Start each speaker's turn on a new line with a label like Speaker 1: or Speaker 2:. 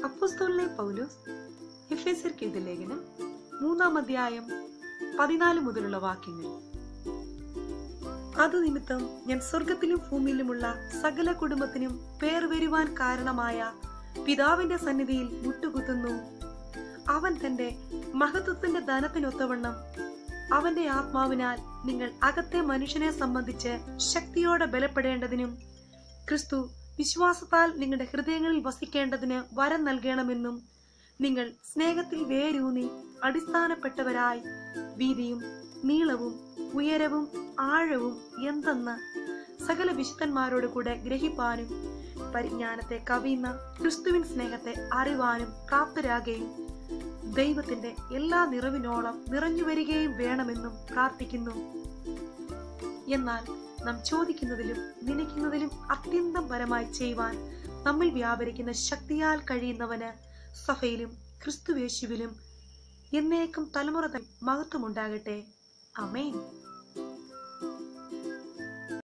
Speaker 1: അപ്പോസ്തലനായ പൗലോസ് എഫേസ്യർക്ക് എഴുതിയ ലേഖനം 3-ാം അധ്യായം 14 മുതലുള്ള വാക്യങ്ങൾ. അത് നിമിത്തം ഞാൻ സ്വർഗത്തിലും ഭൂമിയിലുമുള്ള സകല കുടുംബത്തിനും പേർ വരുവാൻ കാരണമായ പിതാവിന്റെ സന്നിധിയിൽ മുട്ടുകുത്തുന്നു. അവൻ തന്റെ മഹത്വത്തിന്റെ ധനത്തിനൊത്തവണ്ണം അവന്റെ ആത്മാവിനാൽ നിങ്ങൾ അകത്തെ മനുഷ്യനെ സംബന്ധിച്ച് ശക്തിയോടെ ബലപ്പെടേണ്ടതിനും ക്രിസ്തു വിശ്വാസത്താൽ നിങ്ങളുടെ ഹൃദയങ്ങളിൽ വസിക്കേണ്ടതിന് വരം നൽകണമെന്നും നിങ്ങൾ സ്നേഹത്തിൽ വേരൂന്നി അടിസ്ഥാനപ്പെട്ടവരായി വീതിയും നീളവും ഉയരവും ആഴവും എന്തെന്ന് സകല വിശുദ്ധന്മാരോട് കൂടെ ഗ്രഹിപ്പാനും പരിജ്ഞാനത്തെ കവിയുന്ന ക്രിസ്തുവിൻ സ്നേഹത്തെ അറിവാനും പ്രാപ്തരാകുകയും ദൈവത്തിന്റെ എല്ലാ നിറവിനോളം നിറഞ്ഞു വരികയും വേണമെന്നും പ്രാർത്ഥിക്കുന്നു. എന്നാൽ നാം ചോദിക്കുന്നതിലും നനയ്ക്കുന്നതിലും അത്യന്തം പരമായി ചെയ്യുവാൻ നമ്മിൽ വ്യാപരിക്കുന്ന ശക്തിയാൽ കഴിയുന്നവന് സഭയിലും ക്രിസ്തുവേശുവിലും എന്നേക്കും തലമുറ മഹത്വമുണ്ടാകട്ടെ. ആമേൻ.